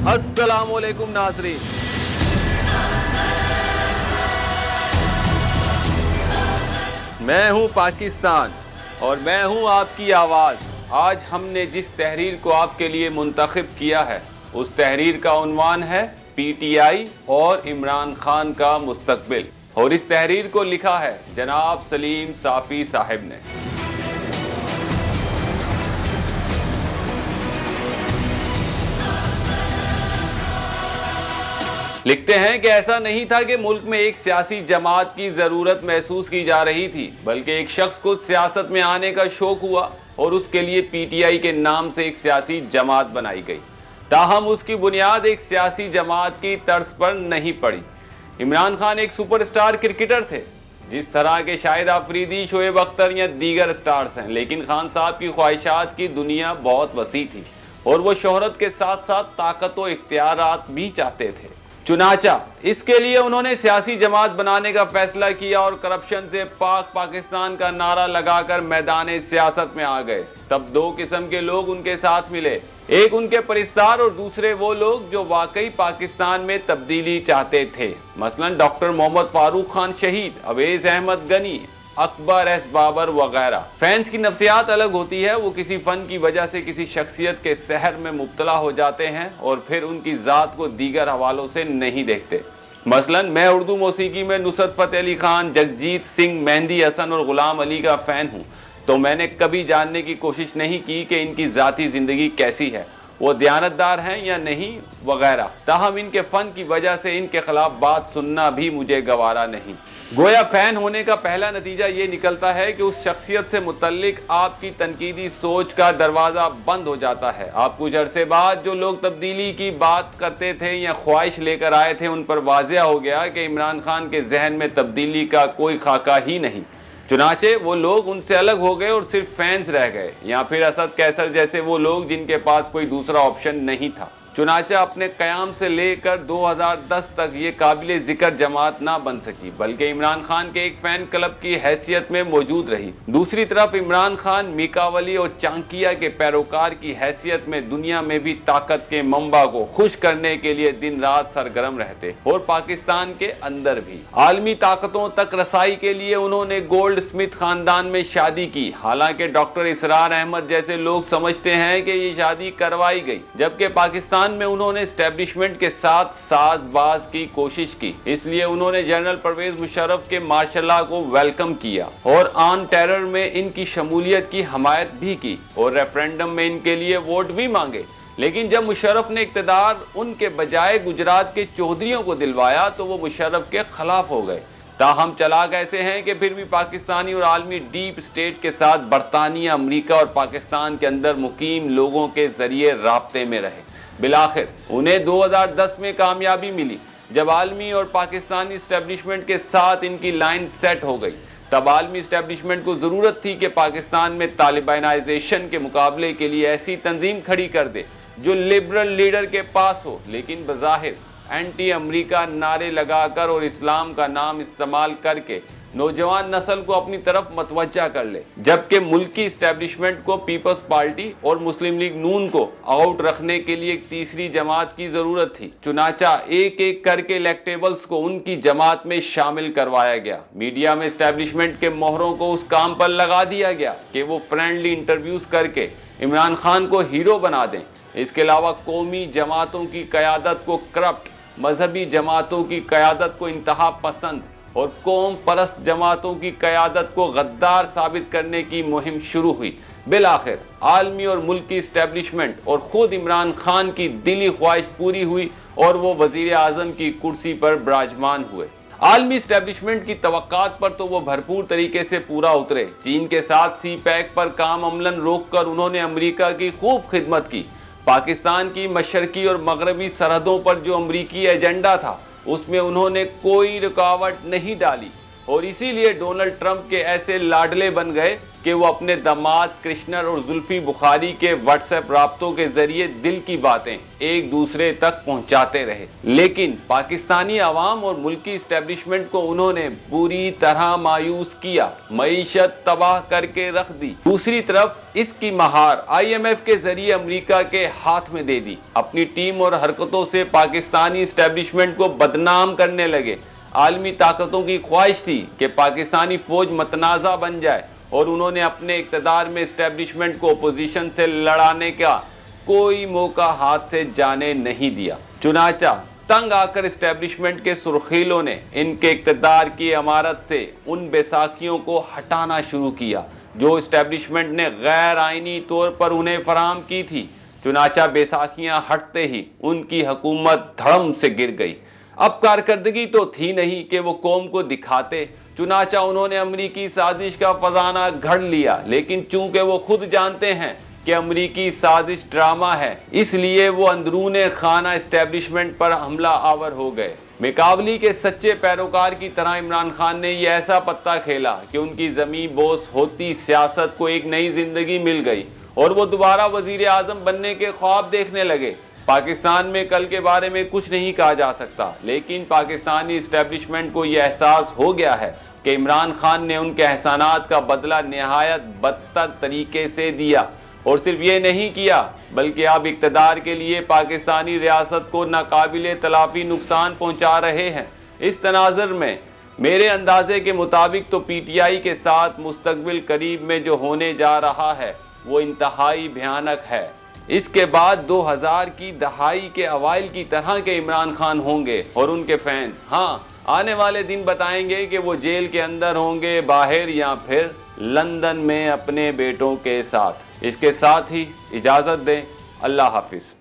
السلام علیکم ناظرین، میں ہوں پاکستان اور میں ہوں آپ کی آواز۔ آج ہم نے جس تحریر کو آپ کے لیے منتخب کیا ہے اس تحریر کا عنوان ہے پی ٹی آئی اور عمران خان کا مستقبل، اور اس تحریر کو لکھا ہے جناب سلیم صافی صاحب نے۔ لکھتے ہیں کہ ایسا نہیں تھا کہ ملک میں ایک سیاسی جماعت کی ضرورت محسوس کی جا رہی تھی، بلکہ ایک شخص کو سیاست میں آنے کا شوق ہوا اور اس کے لیے پی ٹی آئی کے نام سے ایک سیاسی جماعت بنائی گئی۔ تاہم اس کی بنیاد ایک سیاسی جماعت کی طرز پر نہیں پڑی۔ عمران خان ایک سپر اسٹار کرکٹر تھے، جس طرح کے شاہد آفریدی، شعیب اختر یا دیگر اسٹارز ہیں، لیکن خان صاحب کی خواہشات کی دنیا بہت وسیع تھی اور وہ شہرت کے ساتھ ساتھ طاقت و اختیارات بھی چاہتے تھے۔ چنانچہ اس کے لیے انہوں نے سیاسی جماعت بنانے کا فیصلہ کیا اور کرپشن سے پاک پاکستان کا نعرہ لگا کر میدان سیاست میں آ گئے۔ تب دو قسم کے لوگ ان کے ساتھ ملے، ایک ان کے پرستار اور دوسرے وہ لوگ جو واقعی پاکستان میں تبدیلی چاہتے تھے، مثلا ڈاکٹر محمد فاروق خان شہید، اویس احمد غنی، اکبر ایس بابر وغیرہ۔ فینس کی نفسیات الگ ہوتی ہے، وہ کسی فن کی وجہ سے کسی شخصیت کے سحر میں مبتلا ہو جاتے ہیں اور پھر ان کی ذات کو دیگر حوالوں سے نہیں دیکھتے۔ مثلا میں اردو موسیقی میں نصرت فتح علی خان، جگجیت سنگھ، مہندی حسن اور غلام علی کا فین ہوں، تو میں نے کبھی جاننے کی کوشش نہیں کی کہ ان کی ذاتی زندگی کیسی ہے، وہ دیانتدار ہیں یا نہیں وغیرہ۔ تاہم ان کے فن کی وجہ سے ان کے خلاف بات سننا بھی مجھے گوارا نہیں۔ گویا فین ہونے کا پہلا نتیجہ یہ نکلتا ہے کہ اس شخصیت سے متعلق آپ کی تنقیدی سوچ کا دروازہ بند ہو جاتا ہے۔ آپ کچھ عرصے بعد جو لوگ تبدیلی کی بات کرتے تھے یا خواہش لے کر آئے تھے، ان پر واضح ہو گیا کہ عمران خان کے ذہن میں تبدیلی کا کوئی خاکہ ہی نہیں۔ چنانچہ وہ لوگ ان سے الگ ہو گئے اور صرف فینس رہ گئے، یا پھر اسد کیسر جیسے وہ لوگ جن کے پاس کوئی دوسرا آپشن نہیں تھا۔ چنانچہ اپنے قیام سے لے کر 2010 تک یہ قابل ذکر جماعت نہ بن سکی، بلکہ عمران خان کے ایک فین کلب کی حیثیت میں موجود رہی۔ دوسری طرف عمران خان میکاولی اور چانکیہ کے پیروکار کی حیثیت میں دنیا میں بھی طاقت کے منبع کو خوش کرنے کے لیے دن رات سرگرم رہتے، اور پاکستان کے اندر بھی عالمی طاقتوں تک رسائی کے لیے انہوں نے گولڈ سمتھ خاندان میں شادی کی۔ حالانکہ ڈاکٹر اسرار احمد جیسے لوگ سمجھتے ہیں کہ یہ شادی کروائی گئی، جبکہ پاکستان میں انہوں نے اسٹیبلشمنٹ کے ساتھ ساز باز کی کوشش کی۔ اس لیے انہوں نے جنرل پرویز مشرف کے مارشل لا کو ویلکم کیا اور آن ٹیرر میں ان کی شمولیت کی حمایت بھی کی اور ریفرینڈم میں ان کے لیے ووٹ بھی مانگے۔ لیکن جب مشرف نے اقتدار ان کے بجائے گجرات کے چودھریوں کو دلوایا تو وہ مشرف کے خلاف ہو گئے۔ تاہم چلاک ایسے ہیں کہ پھر بھی پاکستانی اور عالمی ڈیپ اسٹیٹ کے ساتھ برطانیہ، امریکہ اور پاکستان کے اندر مقیم لوگوں کے ذریعے رابطے میں رہے۔ بالآخر انہیں 2010 میں کامیابی ملی، جب عالمی اور پاکستانی اسٹیبلشمنٹ کے ساتھ ان کی لائن سیٹ ہو گئی۔ تب عالمی اسٹیبلشمنٹ کو ضرورت تھی کہ پاکستان میں طالبانائزیشن کے مقابلے کے لیے ایسی تنظیم کھڑی کر دے جو لبرل لیڈر کے پاس ہو، لیکن بظاہر اینٹی امریکہ نعرے لگا کر اور اسلام کا نام استعمال کر کے نوجوان نسل کو اپنی طرف متوجہ کر لے، جبکہ ملکی اسٹیبلشمنٹ کو پیپلز پارٹی اور مسلم لیگ نون کو آؤٹ رکھنے کے لیے ایک تیسری جماعت کی ضرورت تھی۔ چنانچہ ایک ایک کر کے الیکٹیبلز کو ان کی جماعت میں شامل کروایا گیا۔ میڈیا میں اسٹیبلشمنٹ کے مہروں کو اس کام پر لگا دیا گیا کہ وہ فرینڈلی انٹرویوز کر کے عمران خان کو ہیرو بنا دیں۔ اس کے علاوہ قومی جماعتوں کی قیادت کو کرپٹ، مذہبی جماعتوں کی قیادت کو انتہا پسند اور قوم پرست جماعتوں کی قیادت کو غدار ثابت کرنے کی مہم شروع ہوئی۔ بالآخر عالمی اور ملکی اسٹیبلشمنٹ اور خود عمران خان کی دلی خواہش پوری ہوئی اور وہ وزیر اعظم کی کرسی پر براجمان ہوئے۔ عالمی اسٹیبلشمنٹ کی توقعات پر تو وہ بھرپور طریقے سے پورا اترے۔ چین کے ساتھ سی پیک پر کام عملاً روک کر انہوں نے امریکہ کی خوب خدمت کی۔ پاکستان کی مشرقی اور مغربی سرحدوں پر جو امریکی ایجنڈا تھا اس میں انہوں نے کوئی رکاوٹ نہیں ڈالی، اور اسی لیے ڈونلڈ ٹرمپ کے ایسے لاڈلے بن گئے کہ وہ اپنے داماد کرشنر اور زلفی بخاری کے واٹس ایپ رابطوں کے ذریعے دل کی باتیں ایک دوسرے تک پہنچاتے رہے، لیکن پاکستانی عوام اور ملکی اسٹیبلشمنٹ کو انہوں نے بری طرح مایوس کیا، معیشت تباہ کر کے رکھ دی۔ دوسری طرف اس کی مہار آئی ایم ایف کے ذریعے امریکہ کے ہاتھ میں دے دی۔ اپنی ٹیم اور حرکتوں سے پاکستانی اسٹیبلشمنٹ کو بدنام کرنے لگے۔ عالمی طاقتوں کی خواہش تھی کہ پاکستانی فوج متنازع بن جائے، اور انہوں نے اپنے اقتدار میں اسٹیبلشمنٹ کو اپوزیشن سے لڑانے کا کوئی موقع ہاتھ سے جانے نہیں دیا۔ چنانچہ تنگ آ کر اسٹیبلشمنٹ کے سرخیلوں نے ان کے اقتدار کی عمارت سے ان بیساکھیوں کو ہٹانا شروع کیا جو اسٹیبلشمنٹ نے غیر آئینی طور پر انہیں فراہم کی تھی۔ چنانچہ بیساکھیاں ہٹتے ہی ان کی حکومت دھڑم سے گر گئی۔ اب کارکردگی تو تھی نہیں کہ وہ قوم کو دکھاتے، چنانچہ انہوں نے امریکی سازش کا فسانہ گھڑ لیا، لیکن چونکہ وہ خود جانتے ہیں کہ امریکی سازش ڈرامہ ہے، اس لیے وہ اندرون خانہ اسٹیبلشمنٹ پر حملہ آور ہو گئے۔ میکاولی کے سچے پیروکار کی طرح عمران خان نے یہ ایسا پتہ کھیلا کہ ان کی زمیں بوس ہوتی سیاست کو ایک نئی زندگی مل گئی اور وہ دوبارہ وزیر اعظم بننے کے خواب دیکھنے لگے۔ پاکستان میں کل کے بارے میں کچھ نہیں کہا جا سکتا، لیکن پاکستانی اسٹیبلشمنٹ کو یہ احساس ہو گیا ہے کہ عمران خان نے ان کے احسانات کا بدلہ نہایت بدتر طریقے سے دیا، اور صرف یہ نہیں کیا بلکہ اب اقتدار کے لیے پاکستانی ریاست کو ناقابل تلافی نقصان پہنچا رہے ہیں۔ اس تناظر میں میرے اندازے کے مطابق تو پی ٹی آئی کے ساتھ مستقبل قریب میں جو ہونے جا رہا ہے وہ انتہائی بھیانک ہے۔ اس کے بعد 2000 کی دہائی کے اوائل کی طرح کے عمران خان ہوں گے اور ان کے فینس، ہاں آنے والے دن بتائیں گے کہ وہ جیل کے اندر ہوں گے، باہر، یا پھر لندن میں اپنے بیٹوں کے ساتھ۔ اس کے ساتھ ہی اجازت دیں، اللہ حافظ۔